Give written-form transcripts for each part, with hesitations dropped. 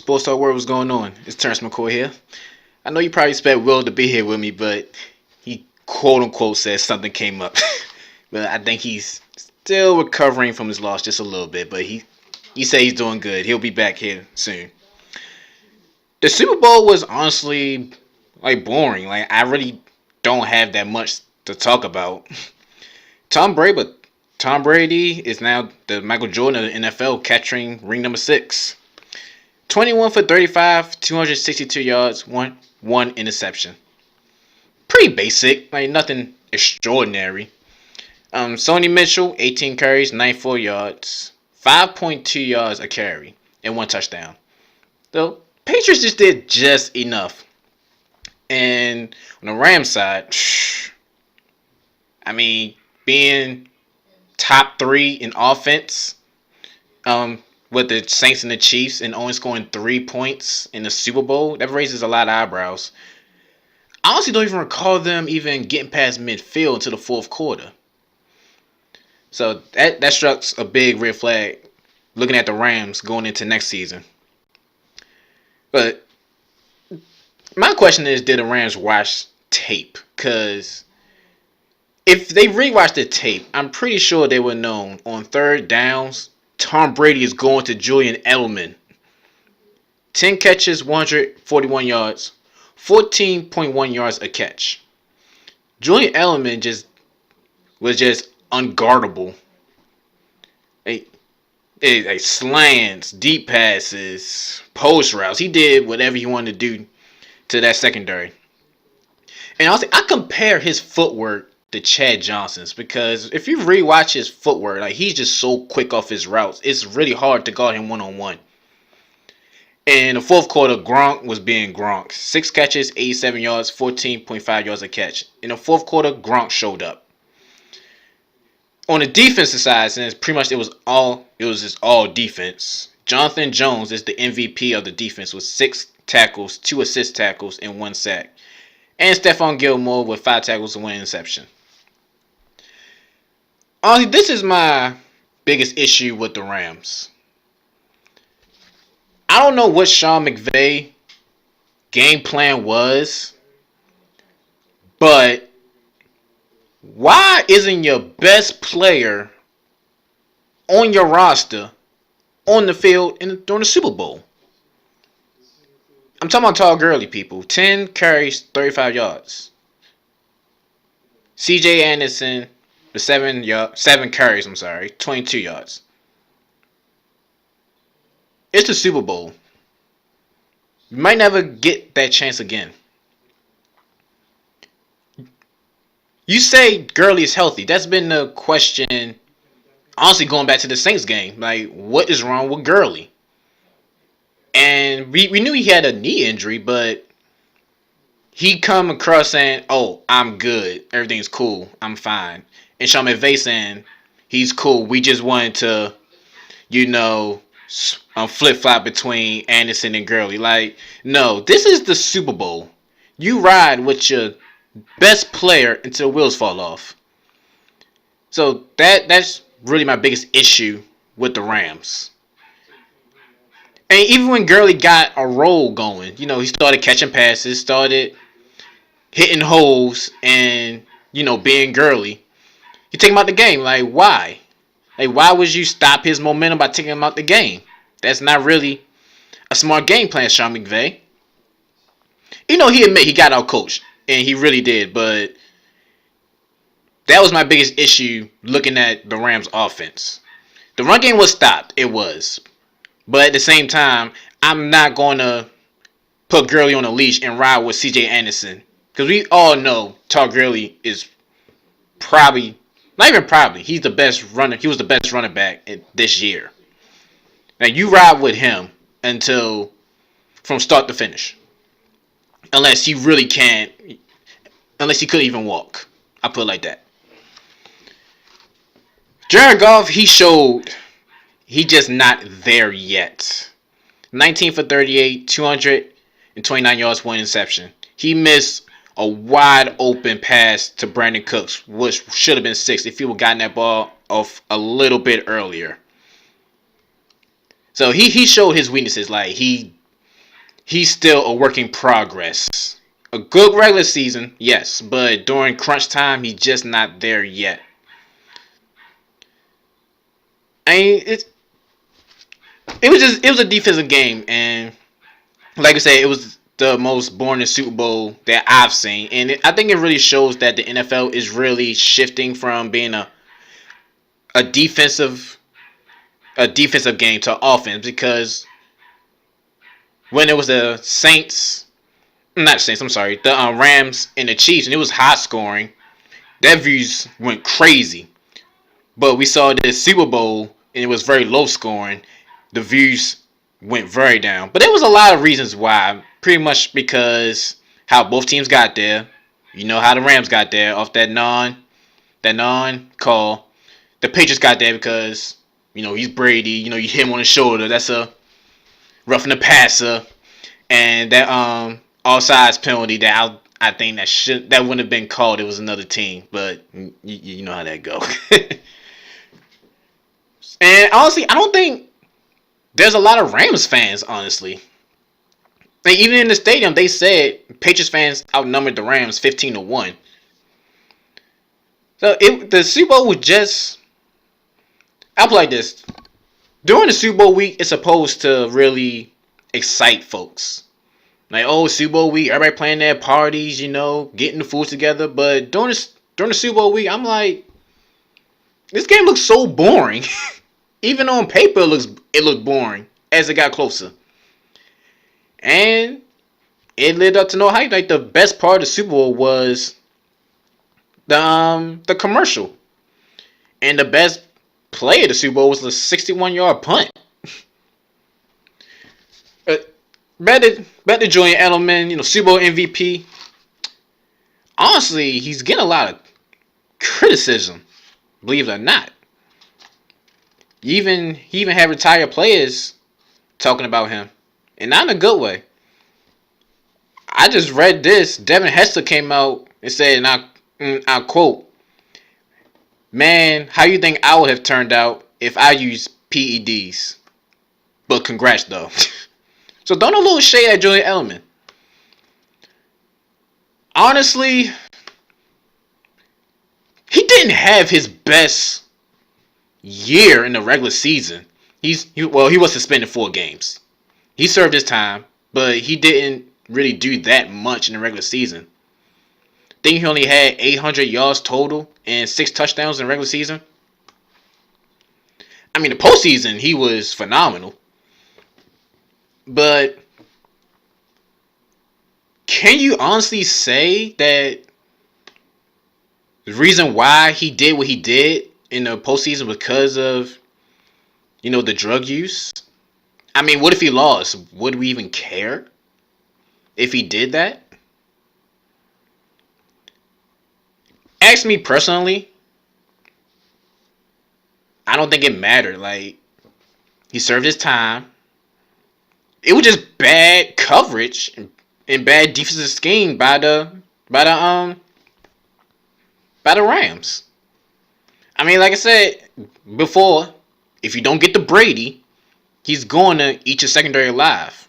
Sports Talk World, what's going on? It's Terrence McCoy here. I know you probably expect Will to be here with me, but he quote unquote says something came up. But I think he's still recovering from his loss just a little bit. But he said he's doing good. He'll be back here soon. The Super Bowl was honestly boring. I really don't have that much to talk about. Tom Brady, but Tom Brady is now the Michael Jordan of the NFL, catching ring number 6. 21 for 35, 262 yards, one interception. Pretty basic, nothing extraordinary. Sony Mitchell, 18 carries, 94 yards, 5.2 yards a carry, and 1 touchdown. The Patriots just did just enough. And on the Rams side, being top 3 in offense, with the Saints and the Chiefs and only scoring 3 points in the Super Bowl, that raises a lot of eyebrows. I honestly don't even recall them even getting past midfield into the fourth quarter. So that struck a big red flag looking at the Rams going into next season. But my question is, did the Rams watch tape? Because if they rewatched the tape, I'm pretty sure they would know on third downs, Tom Brady is going to Julian Edelman. 10 catches, 141 yards, 14.1 yards a catch. Julian Edelman was just unguardable. Slants, deep passes, post routes. He did whatever he wanted to do to that secondary. And also, I compare his footwork to Chad Johnson's, because if you rewatch his footwork, he's just so quick off his routes. It's really hard to guard him one-on-one. In the fourth quarter, Gronk was being Gronk. 6 catches, 87 yards, 14.5 yards a catch. In the fourth quarter, Gronk showed up. On the defensive side, since pretty much it was just all defense, Jonathan Jones is the MVP of the defense with 6 tackles, 2 assist tackles, and 1 sack. And Stephon Gilmore with 5 tackles and 1 interception. Honestly, this is my biggest issue with the Rams. I don't know what Sean McVay's game plan was, but why isn't your best player on your roster on the field during the Super Bowl? I'm talking about Todd Gurley, people. 10 carries, 35 yards. C.J. Anderson, the 7 carries, 22 yards. It's the Super Bowl. You might never get that chance again. You say Gurley is healthy. That's been the question, honestly, going back to the Saints game. What is wrong with Gurley? And we knew he had a knee injury, but he come across saying, "Oh, I'm good. Everything's cool. I'm fine." And Sean McVay saying, "He's cool. We just wanted to, flip-flop between Anderson and Gurley." No, this is the Super Bowl. You ride with your best player until wheels fall off. So that's really my biggest issue with the Rams. And even when Gurley got a roll going, he started catching passes, started hitting holes, and, being Gurley, you take him out the game. Why? Why would you stop his momentum by taking him out the game? That's not really a smart game plan, Sean McVay. He admit he got out-coached, and he really did, but that was my biggest issue looking at the Rams' offense. The run game was stopped. It was. But at the same time, I'm not going to put Gurley on a leash and ride with C.J. Anderson. Because we all know Todd Gurley is probably, not even probably, he's the best runner. He was the best running back this year. Now, you ride with him from start to finish. Unless he really can't, unless he couldn't even walk. I'll put it like that. Jared Goff, he showed he just not there yet. 19 for 38, 229 yards, 1 interception. He missed a wide open pass to Brandon Cooks, which should have been 6 if he would have gotten that ball off a little bit earlier. So he showed his weaknesses. He he's still a work in progress. A good regular season, yes, but during crunch time, he's just not there yet. I mean, it was a defensive game, and like I said, it was the most boring Super Bowl that I've seen, and I think it really shows that the NFL is really shifting from being a defensive a defensive game to offense because when it was the Saints, not Saints, I'm sorry, the Rams and the Chiefs, and it was high scoring. That views went crazy. But we saw this Super Bowl and it was very low scoring. The views went very down. But there was a lot of reasons why. Pretty much because how both teams got there. You know how the Rams got there off that non call. The Patriots got there because he's Brady. You hit him on the shoulder. That's a roughing the passer, and that offsides penalty that I think that wouldn't have been called. It was another team, but you know how that go. And honestly, I don't think there's a lot of Rams fans. Honestly, like, even in the stadium, they said Patriots fans outnumbered the Rams 15-1. So the Super Bowl was just. I'll play this. During the Super Bowl week, it's supposed to really excite folks. Like, oh, Super Bowl week, everybody playing their parties, getting the food together. But during the Super Bowl week, I'm like, this game looks so boring. Even on paper, it looked boring as it got closer. And it lived up to no hype. Like, the best part of the Super Bowl was the commercial. And the best play of the Super Bowl was the 61-yard punt. Back to Julian Edelman, Super Bowl MVP. Honestly, he's getting a lot of criticism, believe it or not. He even had retired players talking about him, and not in a good way. I just read this. Devin Hester came out and said, and I quote, "Man, how you think I would have turned out if I used PEDs? But congrats, though." So don't a little shade at Julian Edelman. Honestly, he didn't have his best year in the regular season. He was suspended 4 games. He served his time, but he didn't really do that much in the regular season. I think he only had 800 yards total and 6 touchdowns in the regular season. I mean, the postseason, he was phenomenal. But can you honestly say that the reason why he did what he did in the postseason was because of, the drug use? I mean, what if he lost? Would we even care if he did that? Ask me personally, I don't think it mattered. Like, he served his time. It was just bad coverage and bad defensive scheme by the Rams. I mean, like I said before, if you don't get to Brady, he's going to eat your secondary alive.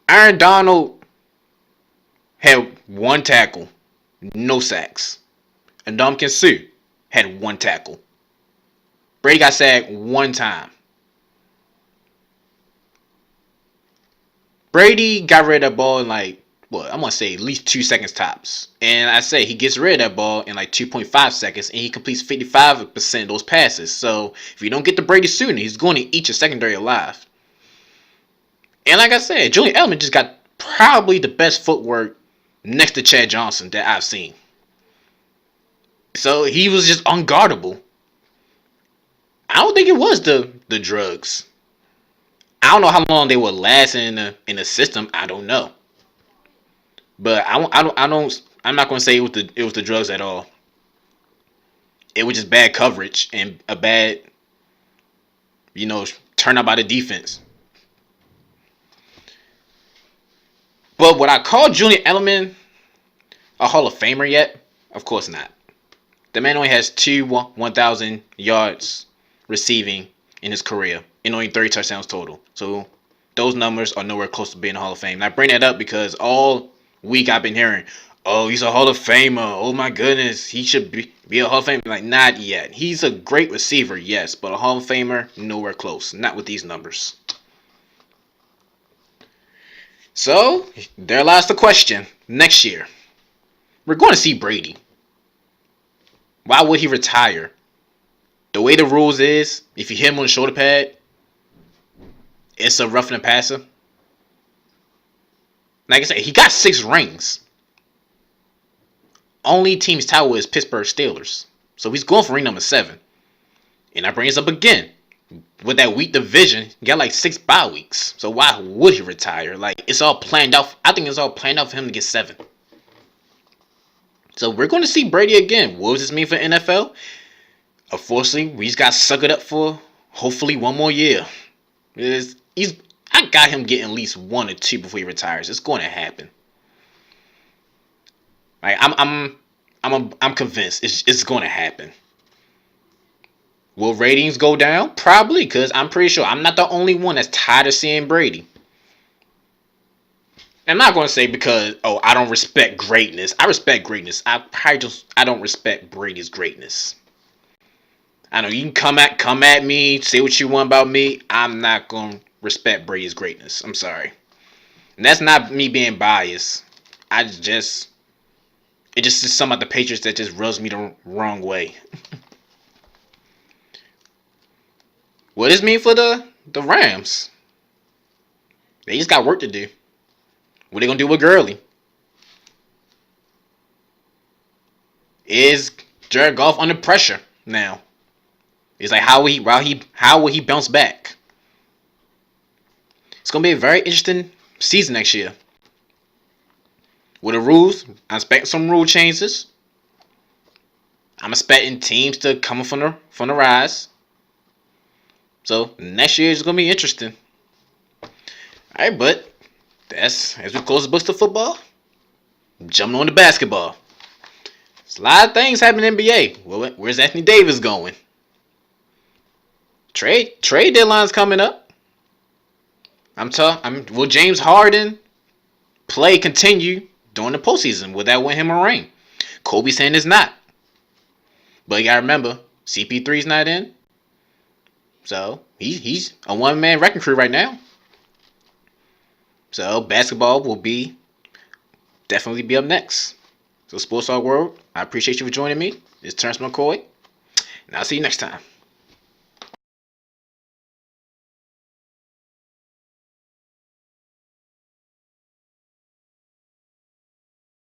Aaron Donald had 1 tackle, no sacks. And Ndamukong Suh had 1 tackle. Brady got sacked 1 time. Brady got rid of that ball in I'm going to say at least 2 seconds tops. And I say he gets rid of that ball in 2.5 seconds and he completes 55% of those passes. So if you don't get to Brady sooner, he's going to eat your secondary alive. And like I said, Julian Edelman just got probably the best footwork next to Chad Johnson that I've seen. So he was just unguardable. I don't think it was the drugs. I don't know how long they would last in the system. I don't know. But I'm not going to say it was the drugs at all. It was just bad coverage and a bad, turnout by the defense. But would I call Julian Edelman a Hall of Famer yet? Of course not. The man only has 2 1,000 yards receiving in his career and only 30 touchdowns total. So those numbers are nowhere close to being a Hall of Fame. And I bring that up because all week I've been hearing, oh, he's a Hall of Famer. Oh my goodness, he should be a Hall of Famer. Like, not yet. He's a great receiver, yes, but a Hall of Famer, nowhere close. Not with these numbers. So, there lies the question. Next year, we're going to see Brady. Why would he retire? The way the rules is, if you hit him on the shoulder pad, it's a roughing the passer. Like I said, he got 6 rings. Only team's tower is Pittsburgh Steelers. So he's going for ring number 7. And I bring this up again. With that weak division, he got like 6 bye weeks. So why would he retire? Like, it's all planned out. I think it's all planned out for him to get 7. So we're going to see Brady again. What does this mean for NFL? Unfortunately, we just got suckered up for hopefully one more year. I got him getting at least 1 or 2 before he retires. It's going to happen. Like, I'm convinced it's going to happen. Will ratings go down? Probably, because I'm pretty sure I'm not the only one that's tired of seeing Brady. I'm not going to say because, oh, I don't respect greatness. I respect greatness. I don't respect Brady's greatness. I know you can come at me, say what you want about me. I'm not going to respect Brady's greatness. I'm sorry. And that's not me being biased. It just is some of the Patriots that just rubs me the wrong way. What does this mean for the Rams? They just got work to do. What are they going to do with Gurley? Is Jared Goff under pressure now? It's like how will he bounce back? It's going to be a very interesting season next year. With the rules, I'm expecting some rule changes. I'm expecting teams to come from the rise. So next year is going to be interesting. Alright, but that's as we close the books to football. Jumping on to basketball. There's a lot of things happening in the NBA. Well, where's Anthony Davis going? Trade deadline's coming up. Will James Harden continue during the postseason? Will that win him a ring? Kobe saying it's not. But you gotta remember, CP3's not in. So he's a one-man wrecking crew right now. So basketball will definitely be up next. So Sports Talk World, I appreciate you for joining me. It's Terrence McCoy, and I'll see you next time.